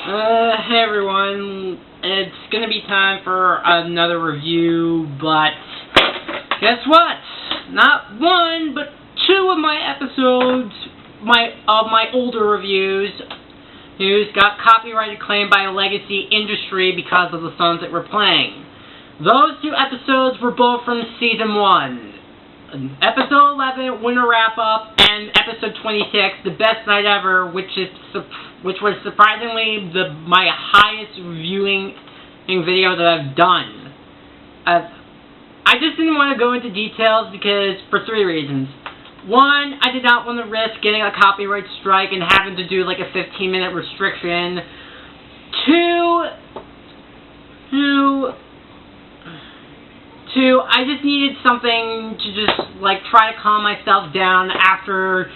Hey everyone, it's gonna be time for another review, but guess what? Not one, but two of my episodes, of my older reviews, got copyrighted claim by Legacy Industry because of the songs that we're playing. Those two episodes were both from Season 1. Episode 11, Winter Wrap-Up, and Episode 26, The Best Night Ever, which was surprisingly my highest viewing video that I've done. I just didn't want to go into details for three reasons. One, I did not want to risk getting a copyright strike and having to do like a 15-minute restriction. Two, I just needed something to just like try to calm myself down after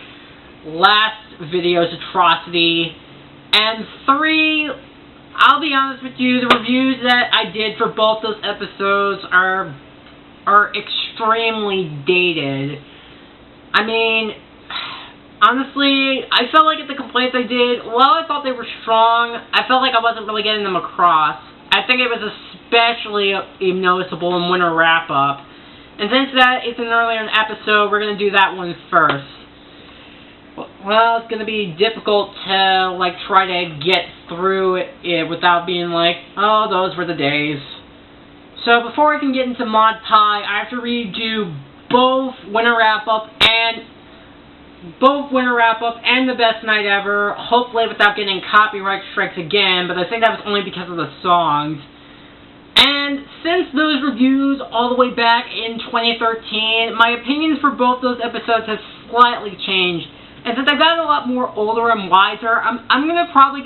last video's atrocity. And three, I'll be honest with you, the reviews that I did for both those episodes are extremely dated. I mean, honestly, I felt like the complaints I did, while I thought they were strong, I felt like I wasn't really getting them across. I think it was especially noticeable in Winter Wrap-Up. And since that it's an earlier episode, we're going to do that one first. Well, it's going to be difficult to try to get through it without being like, oh, those were the days. So before I can get into Mod Pie, I have to redo both Winter Wrap-Up and The Best Night Ever, hopefully without getting copyright strikes again, but I think that was only because of the songs. And since those reviews all the way back in 2013, my opinions for both those episodes have slightly changed. And since I've gotten a lot more older and wiser, I'm going to probably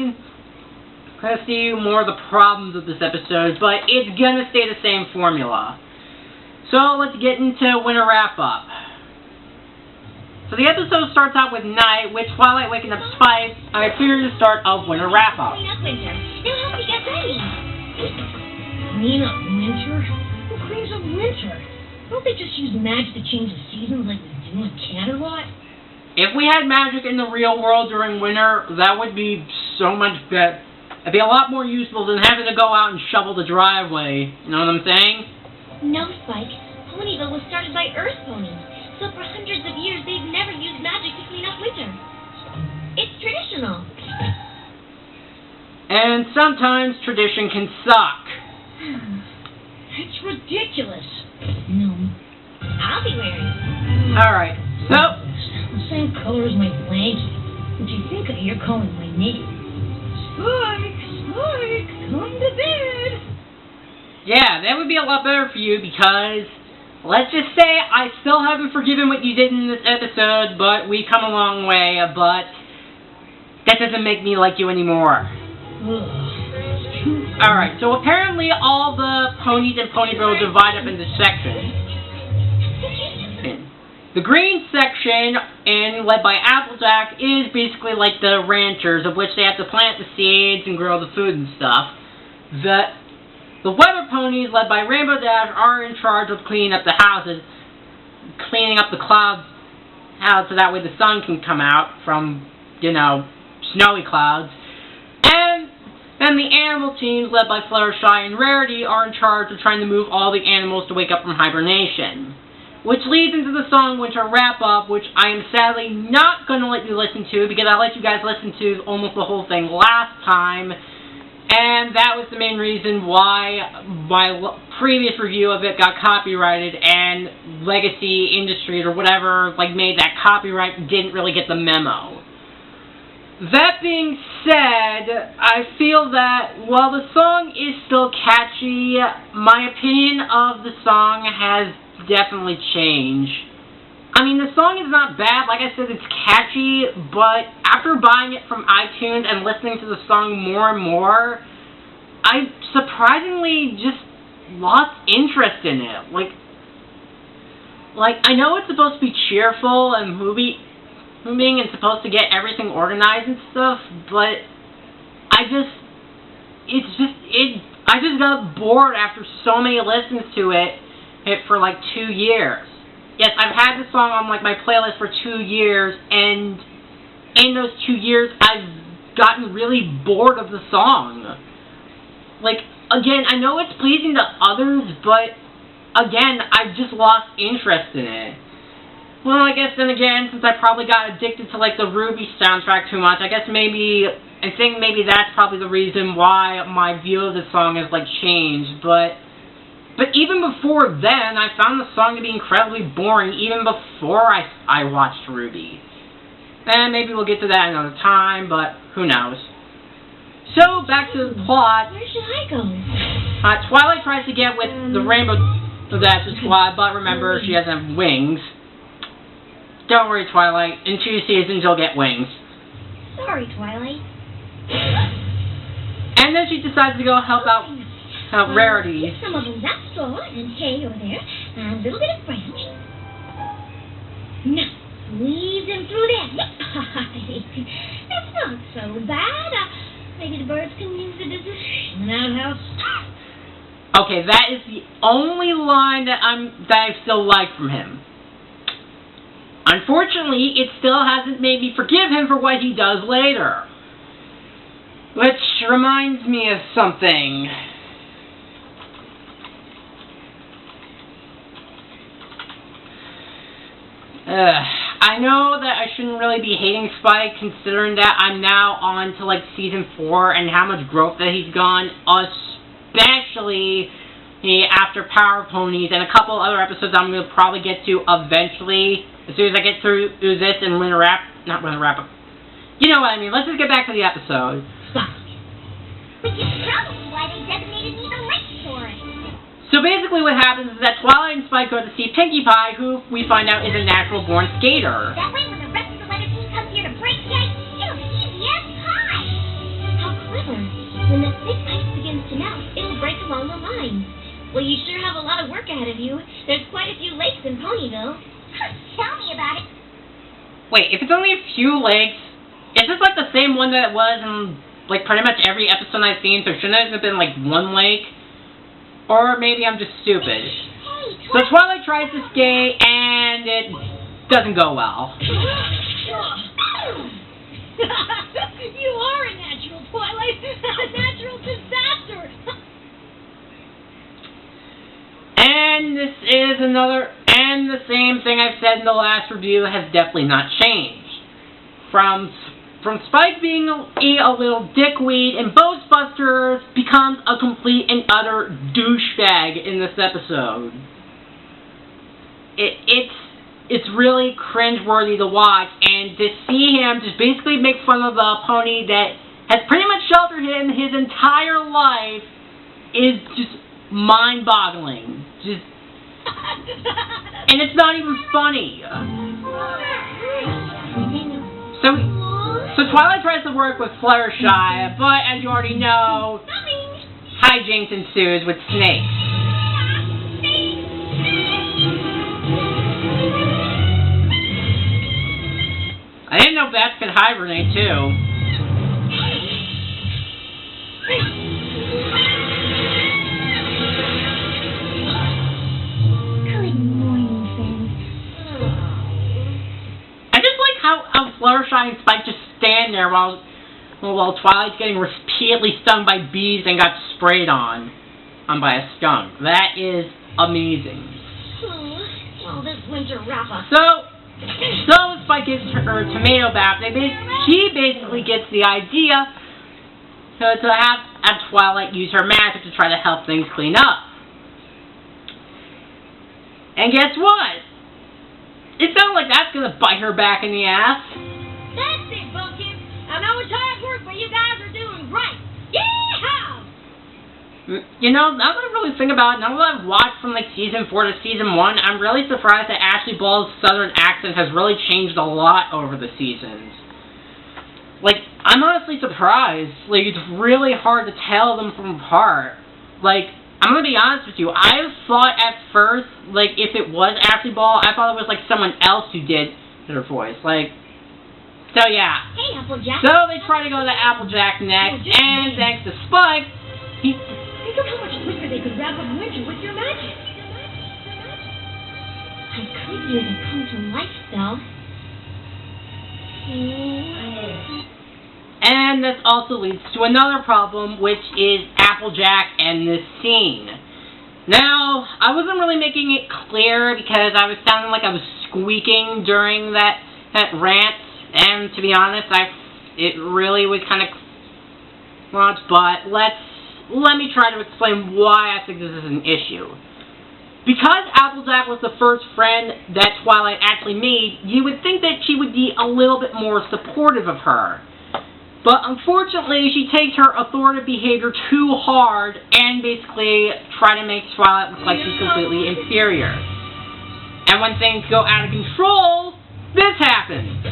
see more of the problems of this episode, but it's going to stay the same formula. So let's get into Winter Wrap-Up. So the episode starts out with night, with Twilight waking up Spike, and I figured the start of Winter Wrap-Up. Clean up winter. It'll help you get ready. Clean up winter? Who cleans up winter? Don't they just use magic to change the seasons like they do in Canterlot? If we had magic in the real world during winter, that would be so much better. It'd be a lot more useful than having to go out and shovel the driveway. You know what I'm saying? No, Spike. Ponyville was started by Earth ponies. So for hundreds of years, they've never used magic to clean up winter. It's traditional. And sometimes tradition can suck. It's ridiculous. No. I'll be wearing it. Alright, so... The same color as my blanket. What do you think of your calling my name? Spike, come to bed. Yeah, that would be a lot better for you because... Let's just say I still haven't forgiven what you did in this episode, but we've come a long way, but that doesn't make me like you anymore. Alright, so apparently all the ponies in Ponyville divide up into sections. The green section, led by Applejack, is basically like the ranchers, of which they have to plant the seeds and grow the food and stuff. The weather ponies, led by Rainbow Dash, are in charge of cleaning up the houses, cleaning up the clouds out so that way the sun can come out from, snowy clouds. And then the animal teams, led by Fluttershy and Rarity, are in charge of trying to move all the animals to wake up from hibernation. Which leads into the song Winter Wrap-Up, which I am sadly not going to let you listen to because I let you guys listen to almost the whole thing last time. And that was the main reason why my previous review of it got copyrighted and Legacy Industries or whatever made that copyright didn't really get the memo. That being said, I feel that while the song is still catchy, my opinion of the song has definitely changed. I mean, the song is not bad. Like I said, it's catchy, but after buying it from iTunes and listening to the song more and more, I surprisingly just lost interest in it. I know it's supposed to be cheerful and moving and supposed to get everything organized and stuff, but I just got bored after so many listens to it for 2 years. Yes, I've had this song on my playlist for 2 years, and in those 2 years, I've gotten really bored of the song. Like, again, I know it's pleasing to others, but again, I've just lost interest in it. Well, I guess then again, since I probably got addicted to like the RWBY soundtrack too much, I think maybe that's probably the reason why my view of the song has like changed. But even before then, I found the song to be incredibly boring, even before I watched RWBY. And maybe we'll get to that another time, but who knows. So back to the plot. Where should I go? Twilight tries to get with the Rainbow Dash Squad, but remember, she doesn't have wings. Don't worry, Twilight. In 2 seasons, you'll get wings. Sorry, Twilight. And then she decides to go help out Rarity. Get some of that straw and hay over there, and a little bit of branch. Now, squeeze them through there. That's not so bad. Maybe the birds can use it as an outhouse. Okay, that is the only line that I still like from him. Unfortunately, it still hasn't made me forgive him for what he does later. Which reminds me of something. I know that I shouldn't really be hating Spike, considering that I'm now on to like season 4 and how much growth that he's gone, especially after Power Ponies and a couple other episodes I'm going to probably get to eventually, as soon as I get through this and Winter Wrap. You know what I mean. Let's just get back to the episode. Which is probably why they designated me the lake for it. So basically what happens is that Twilight and Spike go to see Pinkie Pie, who we find out is a natural-born skater. That way when the rest of the weather team comes here to break the ice, it'll be easy as pie. How clever. When the thick ice begins to melt, it'll break along the lines. Well, you sure have a lot of work ahead of you. There's quite a few lakes in Ponyville. Tell me about it. Wait, if it's only a few lakes, is this like the same one that it was in like pretty much every episode I've seen, so shouldn't it have been like one lake? Or maybe I'm just stupid. Hey, So Twilight tries to skate, and it doesn't go well. You are a natural, Twilight. A natural disaster. And this is and the same thing I've said in the last review has definitely not changed. From Spike being a little dickweed, and Ghostbusters becomes a complete and utter douchebag in this episode. It's really cringeworthy to watch, and to see him just basically make fun of the pony that has pretty much sheltered him his entire life is just mind-boggling. And it's not even funny. So Twilight tries to work with Fluttershy, but as you already know, hijinks ensues with Snake. I didn't know bats could hibernate too. Good morning, friends. I just like how Fluttershy and Spike just stand there while Twilight's getting repeatedly stung by bees and got sprayed on by a skunk. That is amazing. Well, this winter wrap-up. So Spike gets her tomato bath. She basically gets the idea to have Twilight use her magic to try to help things clean up. And guess what? It sounds like that's going to bite her back in the ass. That's it, Bumpkin. I know it's hard work, but you guys are doing great. Yeehaw! You know, now that I really think about it, now that I've watched from like season 4 to season 1, I'm really surprised that Ashley Ball's southern accent has really changed a lot over the seasons. Like, I'm honestly surprised. Like, it's really hard to tell them from apart. Like, I'm gonna be honest with you, I thought at first, like, if it was Ashley Ball, I thought it was like someone else who did her voice. Like, so yeah. Hey, Applejack. So they try to go to Applejack next, and thanks to Spike, Think of how much quicker they could wrap up winter with your magic. I could use a come to life spell. And this also leads to another problem, which is Applejack and this scene. Now, I wasn't really making it clear because I was sounding like I was squeaking during that rant, and to be honest, it really was kind of much, but let me try to explain why I think this is an issue. Because Applejack was the first friend that Twilight actually made, you would think that she would be a little bit more supportive of her. But unfortunately, she takes her authoritative behavior too hard and basically try to make Twilight look like she's completely inferior. And when things go out of control, this happens.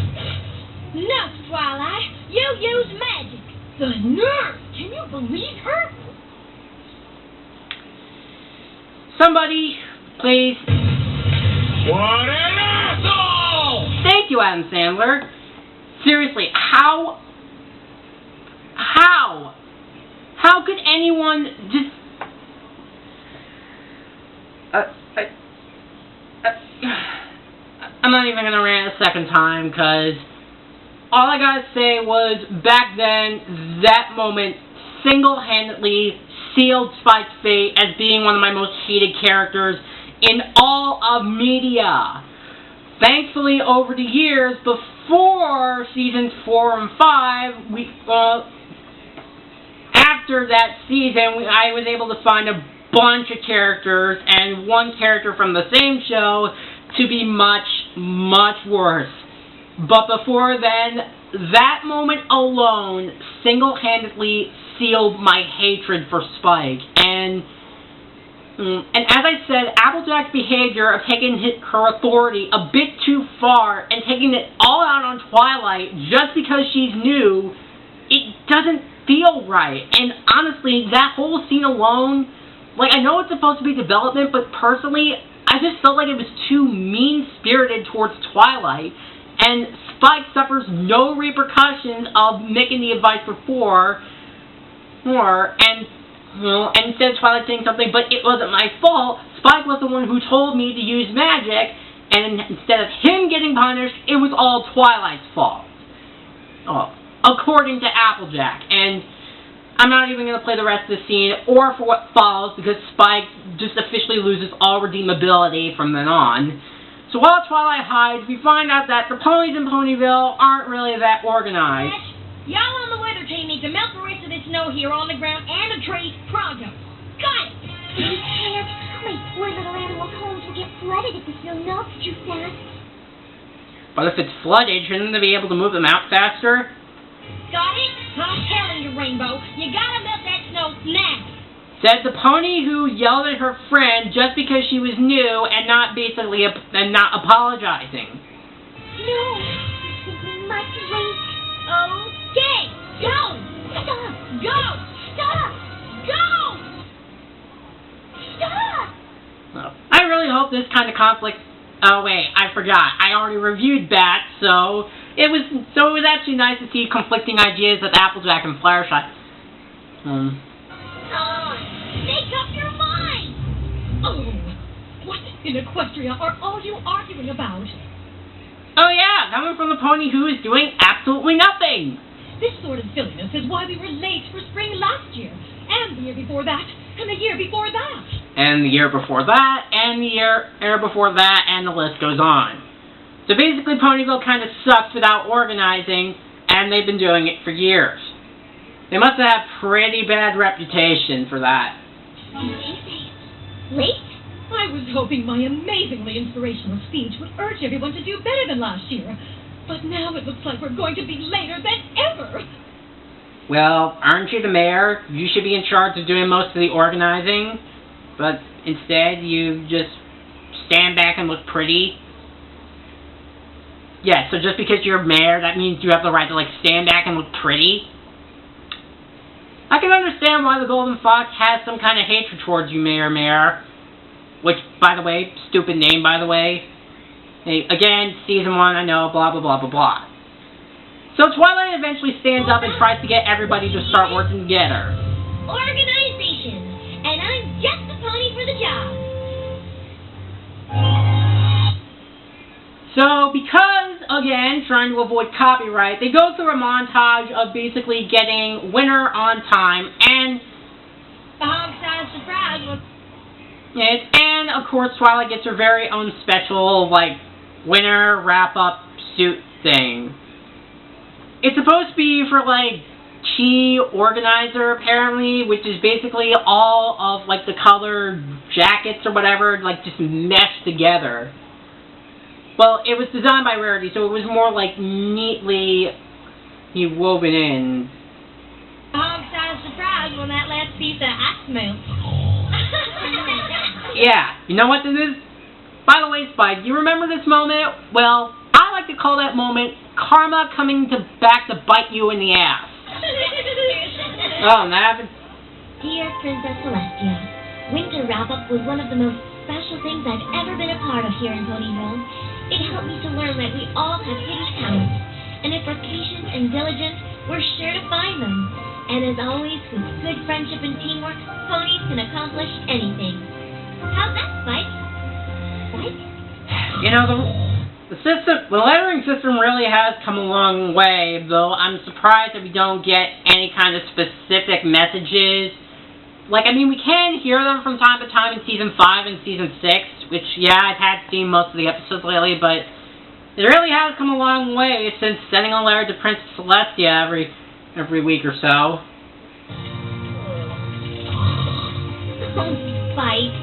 No, Twilight, you use magic. The nerve! Can you believe her? Somebody, please. What an asshole! Thank you, Adam Sandler. Seriously, how could anyone just... I'm not even gonna rant a second time, because all I gotta say was, back then, that moment single-handedly sealed Spike's fate as being one of my most hated characters in all of media. Thankfully, over the years, before seasons 4 and 5, after that season, I was able to find a bunch of characters, and one character from the same show to be much, much worse. But before then, that moment alone single-handedly sealed my hatred for Spike. And as I said, Applejack's behavior of taking her authority a bit too far and taking it all out on Twilight just because she's new, it doesn't feel right. And honestly, that whole scene alone, like, I know it's supposed to be development, but personally, I just felt like it was too mean-spirited towards Twilight. And Spike suffers no repercussions of making the advice before, and instead of Twilight saying something, but it wasn't my fault, Spike was the one who told me to use magic, and instead of him getting punished, it was all Twilight's fault. According to Applejack. And I'm not even going to play the rest of the scene, or for what follows, because Spike just officially loses all redeemability from then on. So while Twilight hides, we find out that the ponies in Ponyville aren't really that organized. Y'all on the weather team need to melt the rest of the snow here on the ground and a tree pronto. Got it! We can't. My poor little animal homes will get flooded if the snow melts too fast. But if it's flooded, shouldn't they be able to move them out faster? Got it? I'm telling you, Rainbow, you gotta melt that snow now. Said the pony who yelled at her friend just because she was new and not apologizing. No, we must wait. Okay, go! Stop! Go! Stop! Go! Stop! Well, I really hope this kind of conflict... Oh wait, I forgot. I already reviewed that, so it was actually nice to see conflicting ideas with Applejack and Fluttershy. Make up your mind! Oh, what in Equestria are all you arguing about? Oh yeah, coming from the pony who is doing absolutely nothing! This sort of silliness is why we were late for spring last year, and the year before that, and the year before that. And the year before that, and the year before that, and the list goes on. So basically Ponyville kind of sucks without organizing, and they've been doing it for years. They must have a pretty bad reputation for that. Late? I was hoping my amazingly inspirational speech would urge everyone to do better than last year, but now it looks like we're going to be later than ever. Well, aren't you the mayor? You should be in charge of doing most of the organizing, but instead you just stand back and look pretty. Yeah, so just because you're mayor, that means you have the right to, like, stand back and look pretty? I can understand why the Golden Fox has some kind of hatred towards you, Mayor. Which, by the way, stupid name, by the way. Hey, again, Season 1, I know, blah, blah, blah, blah, blah. So Twilight eventually stands up and tries to get everybody to start working together. Organization. And I'm just the pony for the job. So, because again, trying to avoid copyright, they go through a montage of basically getting Winter on time, and and of course Twilight gets her very own special, like, Winter wrap-up suit thing. It's supposed to be for, like, Chi Organizer, apparently, which is basically all of, like, the colored jackets or whatever, like, just meshed together. Well, it was designed by Rarity, so it was more, like, neatly woven in. Surprise when that last piece of ice melts. Yeah, you know what this is? By the way, Spike, you remember this moment? Well, I like to call that moment karma coming back to bite you in the ass. Oh, that happened? Dear Princess Celestia, Winter Wrap-Up was one of the most special things I've ever been a part of here in Ponyville. It helped me to learn that we all have hidden talents, and if we're patient and diligent, we're sure to find them. And as always, with good friendship and teamwork, ponies can accomplish anything. How's that, Spike? Spike? You know, the lettering system really has come a long way, though I'm surprised that we don't get any kind of specific messages. Like, I mean, we can hear them from time to time in Season 5 and Season 6, which, yeah, I've had seen most of the episodes lately, but it really has come a long way since sending a letter to Princess Celestia every week or so. Oh, Spike.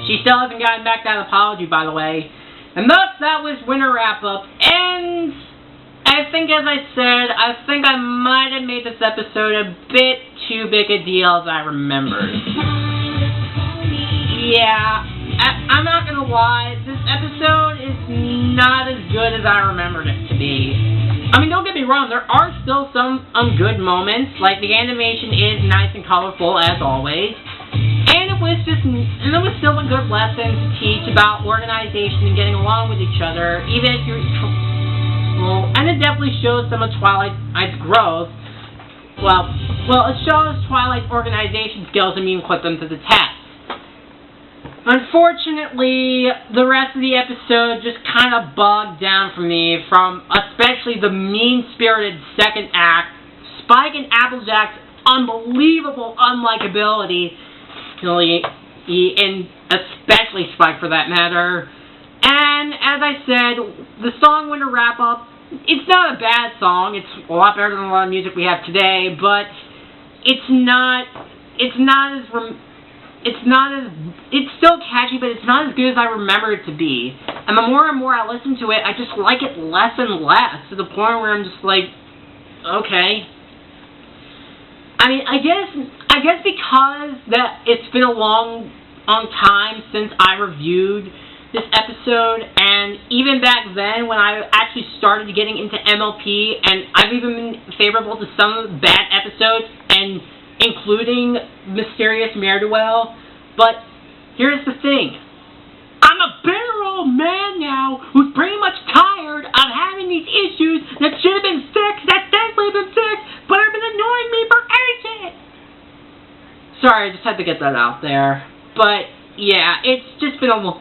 She still hasn't gotten back that apology, by the way. And thus, that was Winter Wrap-Up. And I think, as I said, I think I might have made this episode a bit too big a deal as I remembered. Yeah, I'm not gonna lie, this episode is not as good as I remembered it to be. I mean, don't get me wrong, there are still some good moments, like the animation is nice and colorful as always, and it was still a good lesson to teach about organization and getting along with each other, even if you're, well, and it definitely shows some of Twilight's growth. Well, it shows Twilight's organization skills and you can put them to the test. Unfortunately, the rest of the episode just kind of bogged down for me, from especially the mean-spirited second act, Spike and Applejack's unbelievable unlikability, and especially Spike for that matter. And as I said, the song Winter Wrap-Up, it's not a bad song. It's a lot better than a lot of music we have today, but it's still catchy, but it's not as good as I remember it to be. And the more and more I listen to it, I just like it less and less, to the point where I'm just like, okay. I mean, I guess because that it's been a long time since I reviewed this episode, and even back then when I actually started getting into MLP, and I've even been favorable to some of the bad episodes, and including Mysterious Ne'er-do-Well, but here's the thing. I'm a bitter old man now who's pretty much tired of having these issues that should have been fixed, that thankfully have been fixed, but have been annoying me for ages. Sorry, I just had to get that out there. But, yeah, it's just been almost...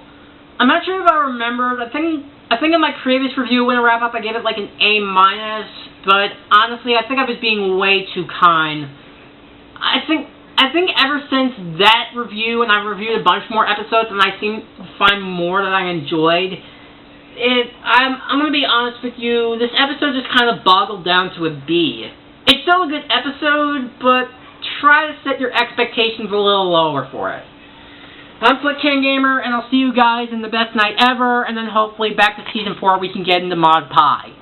I'm not sure if I remembered. I think in my previous review, Winter Wrap-Up, I gave it like an A-, but honestly, I think I was being way too kind. I think ever since that review, and I've reviewed a bunch more episodes, and I seem to find more that I enjoyed, I'm going to be honest with you, this episode just kind of boggled down to a B. It's still a good episode, but try to set your expectations a little lower for it. I'm FlickCam Gamer, and I'll see you guys in the best night ever, and then hopefully back to Season 4 we can get into Mod Pie.